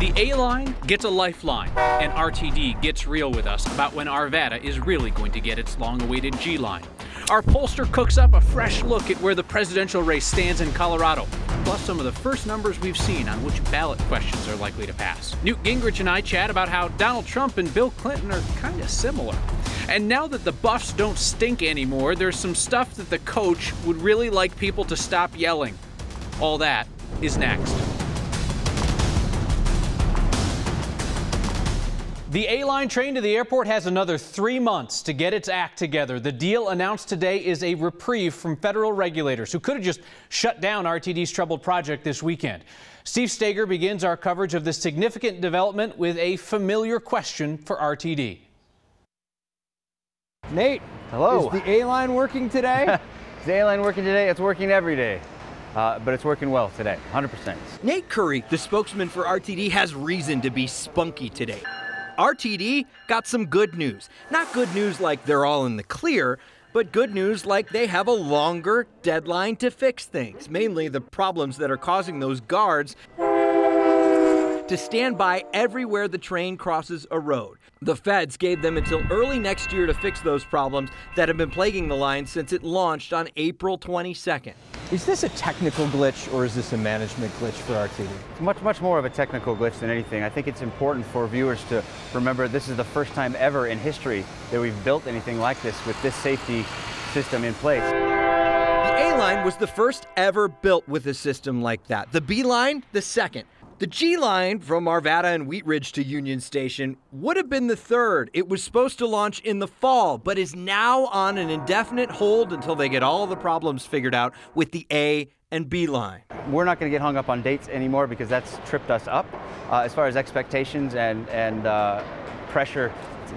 The A-line gets a lifeline, and RTD gets real with us about when Arvada is really going to get its long-awaited G-line. Our pollster cooks up a fresh look at where the presidential race stands in Colorado, plus some of the first numbers we've seen on which ballot questions are likely to pass. Newt Gingrich and I chat about how Donald Trump and Bill Clinton are kind of similar. And now that the Buffs don't stink anymore, there's some stuff that the coach would really like people to stop yelling. All that is next. The A-line train to the airport has another 3 months to get its act together. The deal announced today is a reprieve from federal regulators who could have just shut down RTD's troubled project this weekend. Steve Steger begins our coverage of this significant development with a familiar question for RTD. Nate, hello. Is the A-line working today? Is the A-line working today? It's working every day. But it's working well today, 100%. Nate Curry, the spokesman for RTD, has reason to be spunky today. RTD got some good news. Not good news like they're all in the clear, but good news like they have a longer deadline to fix things, mainly the problems that are causing those guards to stand by everywhere the train crosses a road. The feds gave them until early next year to fix those problems that have been plaguing the line since it launched on April 22nd. Is this a technical glitch or is this a management glitch for RTD? It's much more of a technical glitch than anything. I think it's important for viewers to remember this is the first time ever in history that we've built anything like this with this safety system in place. The A-line was the first ever built with a system like that. The B-line, the second. The G-line from Arvada and Wheat Ridge to Union Station would have been the third. It was supposed to launch in the fall, but is now on an indefinite hold until they get all the problems figured out with the A and B line. We're not going to get hung up on dates anymore because that's tripped us up as far as expectations and pressure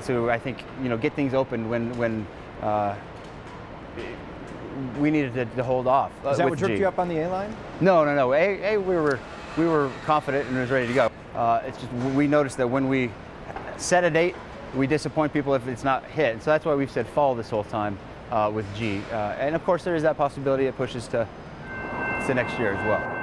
to, I think, get things open when we needed to hold off. Is that what tripped you up on the A-line? No. We were confident and it was ready to go. It's just we noticed that when we set a date, we disappoint people if it's not hit. So that's why we've said fall this whole time with G. And of course, there is that possibility it pushes to next year as well.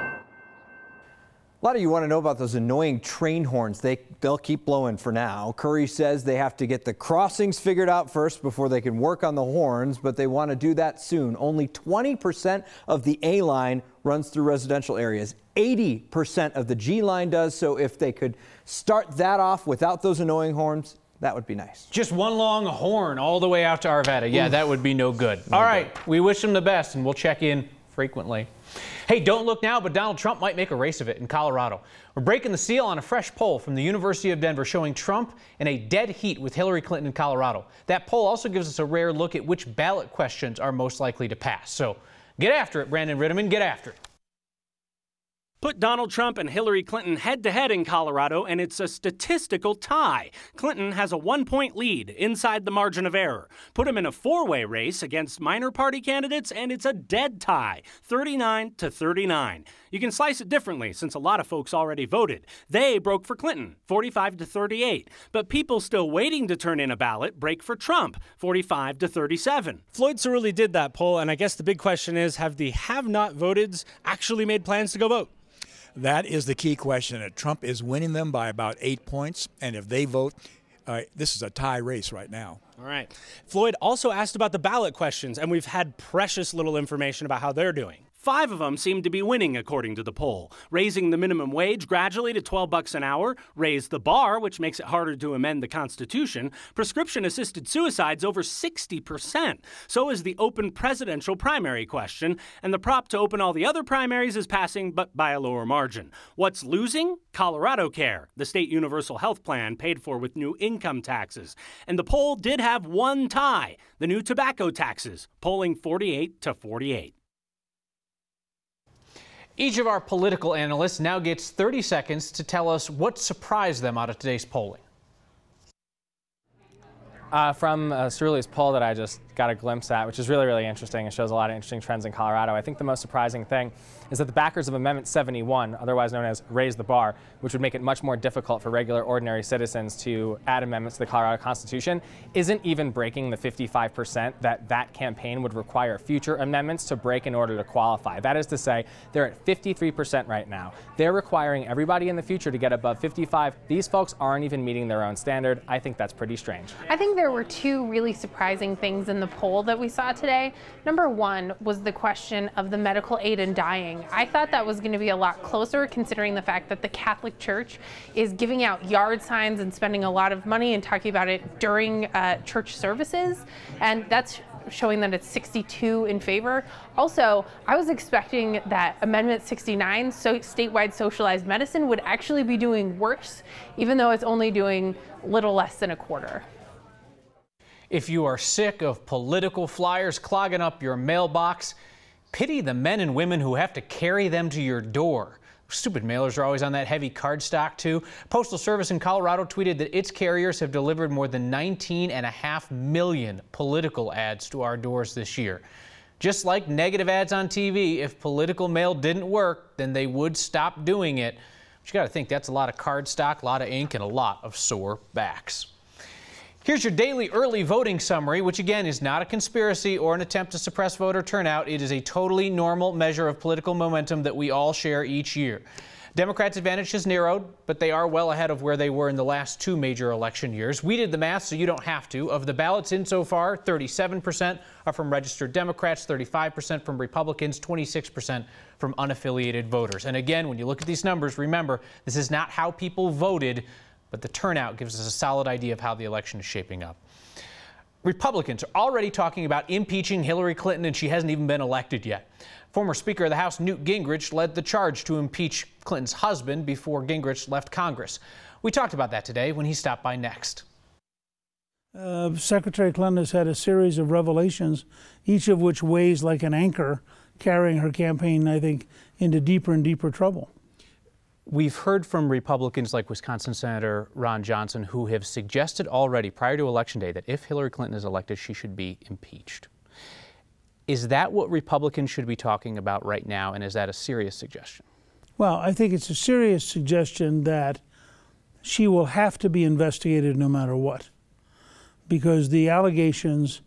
A lot of you want to know about those annoying train horns. They'll keep blowing for now. Curry says they have to get the crossings figured out first before they can work on the horns, but they want to do that soon. Only 20% of the A-line runs through residential areas. 80% of the G-line does, so if they could start that off without those annoying horns, that would be nice. Just one long horn all the way out to Arvada. Yeah, that would be no good. All right, we wish them the best, and we'll check in frequently. Hey, don't look now, but Donald Trump might make a race of it in Colorado. We're breaking the seal on a fresh poll from the University of Denver showing Trump in a dead heat with Hillary Clinton in Colorado. That poll also gives us a rare look at which ballot questions are most likely to pass. So get after it, Brandon Ritterman, get after it. Put Donald Trump and Hillary Clinton head-to-head in Colorado, and it's a statistical tie. Clinton has a 1-point lead inside the margin of error. Put him in a four-way race against minor party candidates, and it's a dead tie, 39-39. You can slice it differently, since a lot of folks already voted. They broke for Clinton, 45-38. But people still waiting to turn in a ballot break for Trump, 45-37. Floyd Cerulli did that poll, and I guess the big question is, have the have-not voteds actually made plans to go vote? That is the key question. Trump is winning them by about 8 points, and if they vote, this is a tie race right now. All right. Floyd also asked about the ballot questions, and we've had precious little information about how they're doing. 5 of them seem to be winning, according to the poll. Raising the minimum wage gradually to $12 an hour, raise the bar, which makes it harder to amend the Constitution, prescription-assisted suicides over 60%. So is the open presidential primary question, and the prop to open all the other primaries is passing, but by a lower margin. What's losing? Colorado Care, the state universal health plan paid for with new income taxes. And the poll did have one tie, the new tobacco taxes, polling 48-48. Each of our political analysts now gets 30 seconds to tell us what surprised them out of today's polling. From Cerulli's poll that I just got a glimpse at, which is really, really interesting. It shows a lot of interesting trends in Colorado. I think the most surprising thing is that the backers of Amendment 71, otherwise known as Raise the Bar, which would make it much more difficult for regular, ordinary citizens to add amendments to the Colorado Constitution, isn't even breaking the 55% that campaign would require future amendments to break in order to qualify. That is to say, they're at 53% right now. They're requiring everybody in the future to get above 55. These folks aren't even meeting their own standard. I think that's pretty strange. I think there were two really surprising things in the poll that we saw today. Number one was the question of the medical aid in dying. I thought that was going to be a lot closer, considering the fact that the Catholic Church is giving out yard signs and spending a lot of money and talking about it during church services, and that's showing that it's 62 in favor. Also, I was expecting that Amendment 69, so statewide socialized medicine, would actually be doing worse, even though it's only doing little less than a quarter. If you are sick of political flyers clogging up your mailbox, pity the men and women who have to carry them to your door. Stupid mailers are always on that heavy cardstock too. Postal Service in Colorado tweeted that its carriers have delivered more than 19.5 million political ads to our doors this year. Just like negative ads on TV, if political mail didn't work, then they would stop doing it. But you got to think that's a lot of cardstock, a lot of ink, and a lot of sore backs. Here's your daily early voting summary, which again is not a conspiracy or an attempt to suppress voter turnout. It is a totally normal measure of political momentum that we all share each year. Democrats' advantage has narrowed, but they are well ahead of where they were in the last two major election years. We did the math, so you don't have to. Of the ballots in so far, 37% are from registered Democrats, 35% from Republicans, 26% from unaffiliated voters. And again, when you look at these numbers, remember, this is not how people voted, but the turnout gives us a solid idea of how the election is shaping up. Republicans are already talking about impeaching Hillary Clinton, and she hasn't even been elected yet. Former Speaker of the House Newt Gingrich led the charge to impeach Clinton's husband before Gingrich left Congress. We talked about that today when he stopped by next. Secretary Clinton has had a series of revelations, each of which weighs like an anchor, carrying her campaign, I think, into deeper and deeper trouble. We've heard from Republicans like Wisconsin Senator Ron Johnson, who have suggested already prior to Election Day that if Hillary Clinton is elected, she should be impeached. Is that what Republicans should be talking about right now, and is that a serious suggestion? Well, I think it's a serious suggestion that she will have to be investigated no matter what, because the allegations,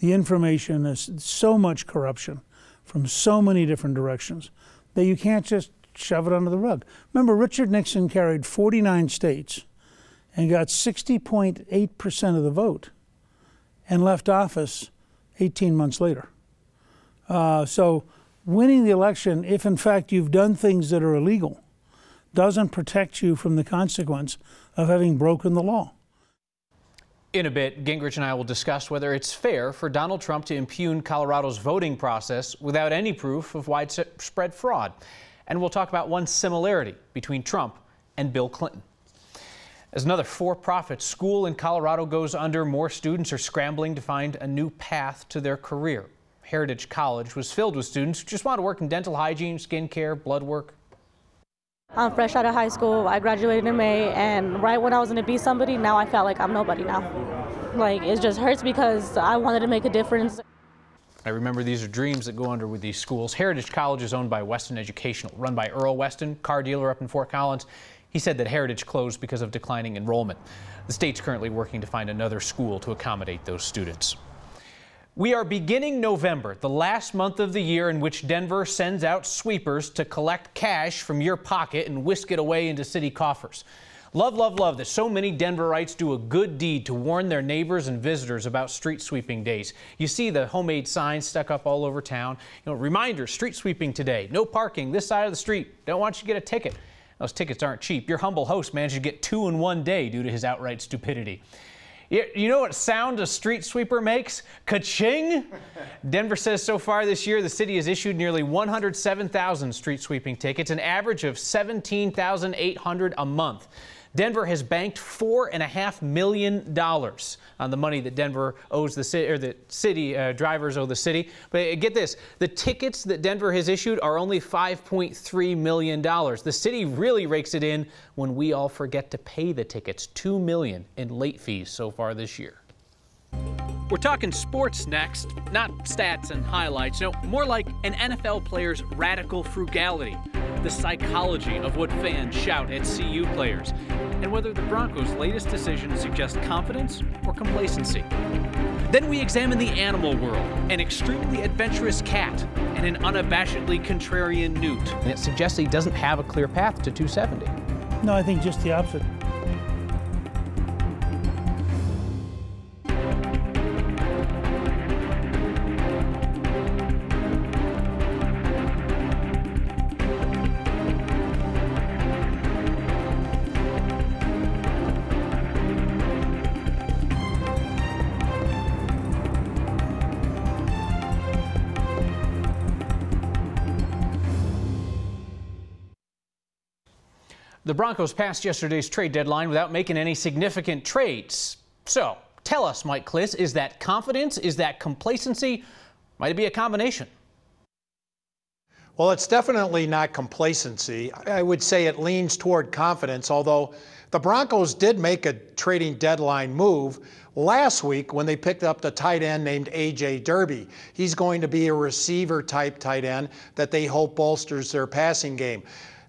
the information, is so much corruption from so many different directions that you can't just shove it under the rug. Remember, Richard Nixon carried 49 states and got 60.8% of the vote and left office 18 months later. So winning the election, if in fact you've done things that are illegal, doesn't protect you from the consequence of having broken the law. In a bit, Gingrich and I will discuss whether it's fair for Donald Trump to impugn Colorado's voting process without any proof of widespread fraud. And we'll talk about one similarity between Trump and Bill Clinton. As another for-profit school in Colorado goes under, more students are scrambling to find a new path to their career. Heritage College was filled with students who just want to work in dental hygiene, skincare, blood work. I'm fresh out of high school. I graduated in May, and right when I was going to be somebody, now I felt like I'm nobody now. Like, it just hurts because I wanted to make a difference. I remember these are dreams that go under with these schools. Heritage College is owned by Weston Educational, run by Earl Weston, car dealer up in Fort Collins. He said that Heritage closed because of declining enrollment. The state's currently working to find another school to accommodate those students. We are beginning November, the last month of the year in which Denver sends out sweepers to collect cash from your pocket and whisk it away into city coffers. Love, love, love that so many Denverites do a good deed to warn their neighbors and visitors about street sweeping days. You see the homemade signs stuck up all over town. You know, reminder, street sweeping today. No parking this side of the street. Don't want you to get a ticket. Those tickets aren't cheap. Your humble host managed to get 2 in one day due to his outright stupidity. You know what sound a street sweeper makes? Ka-ching! Denver says so far this year the city has issued nearly 107,000 street sweeping tickets, an average of 17,800 a month. Denver has banked $4.5 million on the money that Denver owes the city, or the city drivers owe the city. But get this, the tickets that Denver has issued are only $5.3 million. The city really rakes it in when we all forget to pay the tickets, $2 million in late fees so far this year. We're talking sports next, not stats and highlights. No, more like an NFL player's radical frugality, the psychology of what fans shout at CU players, and whether the Broncos' latest decision suggests confidence or complacency. Then we examine the animal world, an extremely adventurous cat and an unabashedly contrarian newt. And it suggests he doesn't have a clear path to 270. No, I think just the opposite. The Broncos passed yesterday's trade deadline without making any significant trades. So, tell us, Mike Kliss, is that confidence? Is that complacency? Might it be a combination? Well, it's definitely not complacency. I would say it leans toward confidence, although the Broncos did make a trading deadline move last week when they picked up the tight end named A.J. Derby. He's going to be a receiver-type tight end that they hope bolsters their passing game.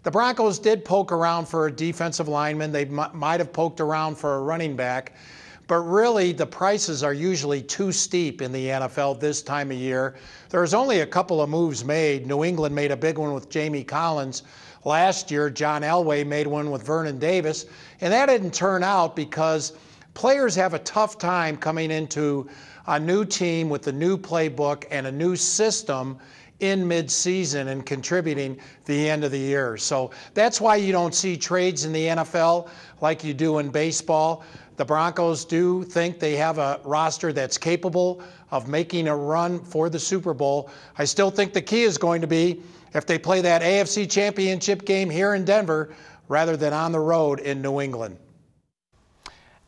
The Broncos did poke around for a defensive lineman. They might have poked around for a running back. But really, the prices are usually too steep in the NFL this time of year. There's only a couple of moves made. New England made a big one with Jamie Collins. Last year, John Elway made one with Vernon Davis. And that didn't turn out because players have a tough time coming into a new team with a new playbook and a new system in mid-season and contributing the end of the year. So that's why you don't see trades in the NFL like you do in baseball. The Broncos do think they have a roster that's capable of making a run for the Super Bowl. I still think the key is going to be if they play that AFC Championship game here in Denver rather than on the road in New England.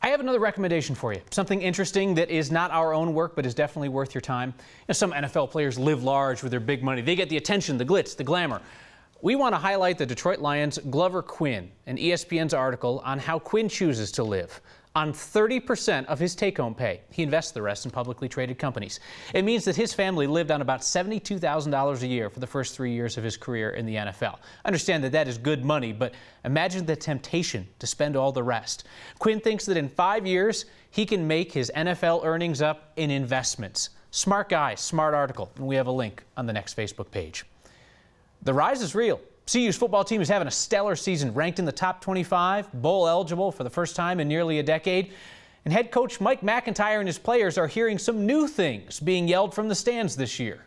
I have another recommendation for you. Something interesting that is not our own work, but is definitely worth your time. You know, some NFL players live large with their big money. They get the attention, the glitz, the glamour. We want to highlight the Detroit Lions' Glover Quinn, and ESPN's article on how Quinn chooses to live. On 30% of his take-home pay, he invests the rest in publicly traded companies. It means that his family lived on about $72,000 a year for the first 3 years of his career in the NFL. Understand that that is good money, but imagine the temptation to spend all the rest. Quinn thinks that in 5 years, he can make his NFL earnings up in investments. Smart guy, smart article, and we have a link on the next Facebook page. The rise is real. CU's football team is having a stellar season, ranked in the top 25, bowl eligible for the first time in nearly a decade. And head coach Mike McIntyre and his players are hearing some new things being yelled from the stands this year.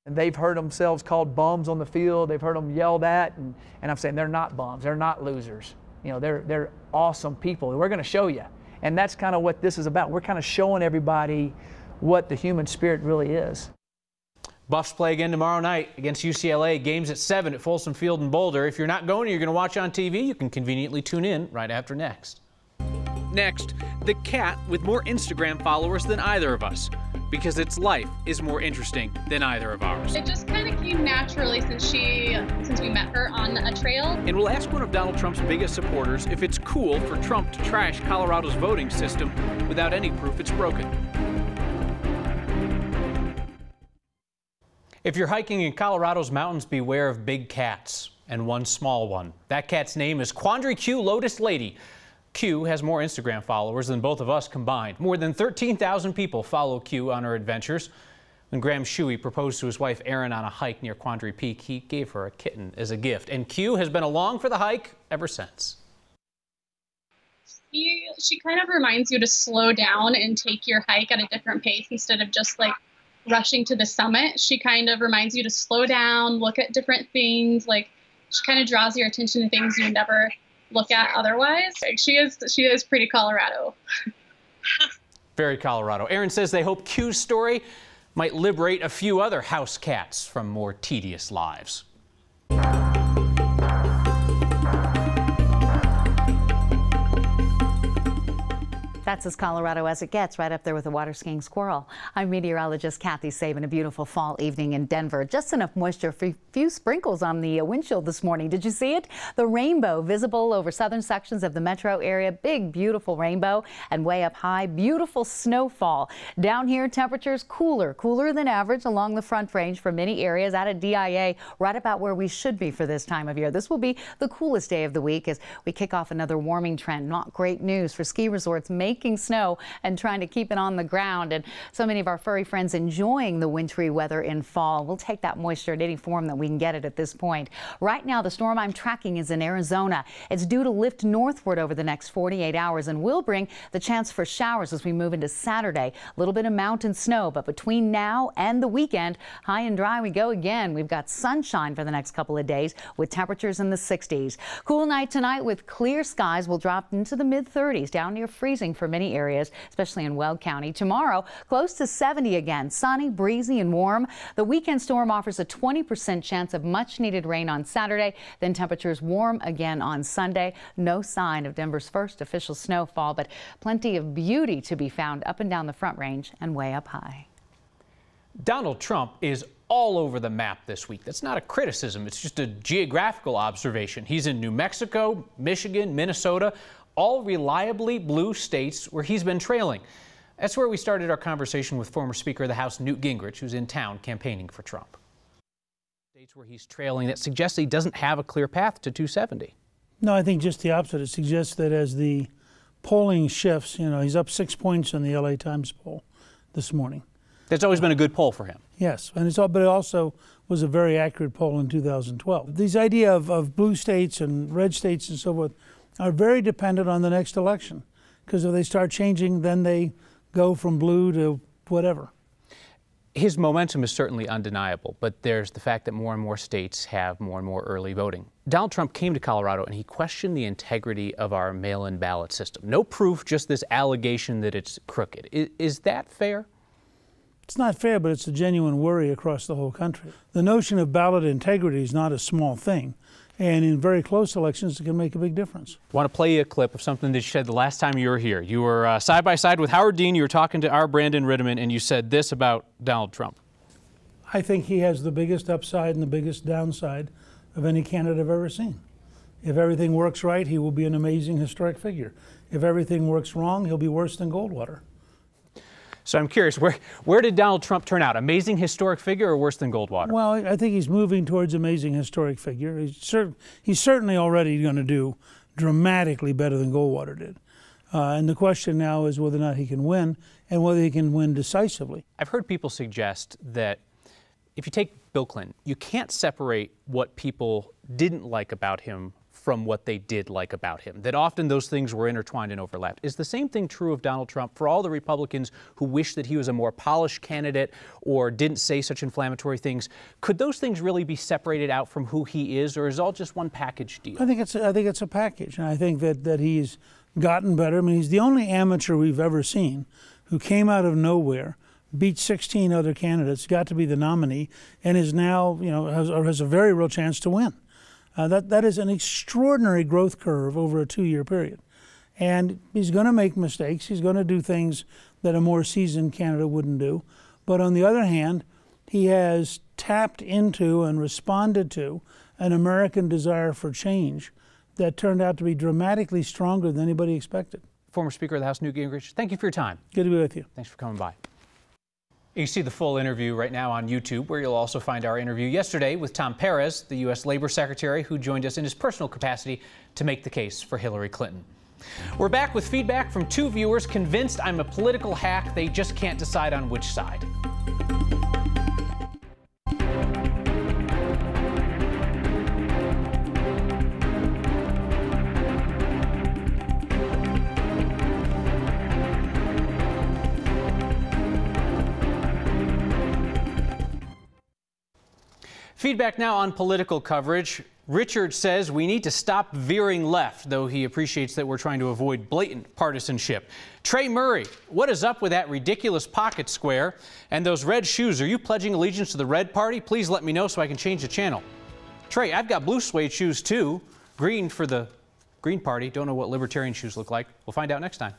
And they've heard themselves called bums on the field. They've heard them yelled at, and I'm saying they're not bums. They're not losers. You know, they're awesome people. We're going to show you. And that's kind of what this is about. We're kind of showing everybody what the human spirit really is. Buffs play again tomorrow night against UCLA. Games at 7 at Folsom Field in Boulder. If you're not going or you're going to watch on TV, you can conveniently tune in right after next. Next, the cat with more Instagram followers than either of us, because its life is more interesting than either of ours. It just kind of came naturally since we met her on a trail. And we'll ask one of Donald Trump's biggest supporters if it's cool for Trump to trash Colorado's voting system without any proof it's broken. If you're hiking in Colorado's mountains, beware of big cats and one small one. That cat's name is Quandary Q Lotus Lady. Q has more Instagram followers than both of us combined. More than 13,000 people follow Q on her adventures. When Graham Shuey proposed to his wife Erin on a hike near Quandary Peak, he gave her a kitten as a gift. And Q has been along for the hike ever since. She kind of reminds you to slow down and take your hike at a different pace instead of just like rushing to the summit. She kind of reminds you to slow down, look at different things. Like, she kind of draws your attention to things you would never look at otherwise. Like, she is pretty Colorado. Very Colorado. Erin says they hope Q's story might liberate a few other house cats from more tedious lives. That's as Colorado as it gets, right up there with the water skiing squirrel. I'm meteorologist Kathy Sabin. A beautiful fall evening in Denver. Just enough moisture for a few sprinkles on the windshield this morning. Did you see it? The rainbow visible over southern sections of the metro area. Big, beautiful rainbow. And way up high, beautiful snowfall. Down here, temperatures cooler than average along the Front Range for many areas. Out at DIA, right about where we should be for this time of year. This will be the coolest day of the week as we kick off another warming trend. Not great news for ski resorts making snow and trying to keep it on the ground. And so many of our furry friends enjoying the wintry weather in fall. We'll take that moisture in any form that we can get it at this point. Right now, the storm I'm tracking is in Arizona. It's due to lift northward over the next 48 hours and will bring the chance for showers as we move into Saturday. A little bit of mountain snow, but between now and the weekend, high and dry we go again. We've got sunshine for the next couple of days with temperatures in the 60s. Cool night tonight with clear skies. Will drop into the mid-30s, down near freezing for many areas, especially in Weld County. Tomorrow, close to 70 again, sunny, breezy, and warm. The weekend storm offers a 20% chance of much-needed rain on Saturday. Then temperatures warm again on Sunday. No sign of Denver's first official snowfall, but plenty of beauty to be found up and down the Front Range and way up high. Donald Trump is all over the map this week. That's not a criticism. It's just a geographical observation. He's in New Mexico, Michigan, Minnesota, all reliably blue states where he's been trailing. That's where we started our conversation with former Speaker of the House Newt Gingrich, who's in town campaigning for Trump. States where he's trailing, that suggests he doesn't have a clear path to 270. No, I think just the opposite. It suggests that as the polling shifts, he's up 6 points on the LA Times poll this morning. That's always been a good poll for him. Yes, and but it also was a very accurate poll in 2012. These idea of blue states and red states and so forth are very dependent on the next election, because if they start changing, then they go from blue to whatever. His momentum is certainly undeniable, but there's the fact that more and more states have more and more early voting. Donald Trump came to Colorado and he questioned the integrity of our mail-in ballot system. No proof, just this allegation that it's crooked. Is that fair? It's not fair, but it's a genuine worry across the whole country. The notion of ballot integrity is not a small thing. And in very close elections, it can make a big difference. I want to play you a clip of something that you said the last time you were here. You were side by side with Howard Dean. You were talking to our Brandon Rittiman, and you said this about Donald Trump. I think he has the biggest upside and the biggest downside of any candidate I've ever seen. If everything works right, he will be an amazing historic figure. If everything works wrong, he'll be worse than Goldwater. So I'm curious, where did Donald Trump turn out? Amazing historic figure or worse than Goldwater? Well, I think he's moving towards amazing historic figure. He's certainly already going to do dramatically better than Goldwater did. And the question now is whether or not he can win and whether he can win decisively. I've heard people suggest that if you take Bill Clinton, you can't separate what people didn't like about him from what they did like about him, that often those things were intertwined and overlapped. Is the same thing true of Donald Trump for all the Republicans who wish that he was a more polished candidate or didn't say such inflammatory things? Could those things really be separated out from who he is, or is it all just one package deal? I think it's a package, and I think that he's gotten better. I mean, he's the only amateur we've ever seen who came out of nowhere, beat 16 other candidates, got to be the nominee, and is now, has a very real chance to win. That is an extraordinary growth curve over a 2-year period. And he's going to make mistakes. He's going to do things that a more seasoned candidate wouldn't do. But on the other hand, he has tapped into and responded to an American desire for change that turned out to be dramatically stronger than anybody expected. Former Speaker of the House Newt Gingrich, thank you for your time. Good to be with you. Thanks for coming by. You can see the full interview right now on YouTube, where you'll also find our interview yesterday with Tom Perez, the U.S. Labor Secretary, who joined us in his personal capacity to make the case for Hillary Clinton. We're back with feedback from 2 viewers convinced I'm a political hack. They just can't decide on which side. Feedback now on political coverage. Richard says we need to stop veering left, though he appreciates that we're trying to avoid blatant partisanship. Trey Murray, what is up with that ridiculous pocket square and those red shoes? Are you pledging allegiance to the Red Party? Please let me know so I can change the channel. Trey, I've got blue suede shoes too. Green for the Green Party. Don't know what libertarian shoes look like. We'll find out next time.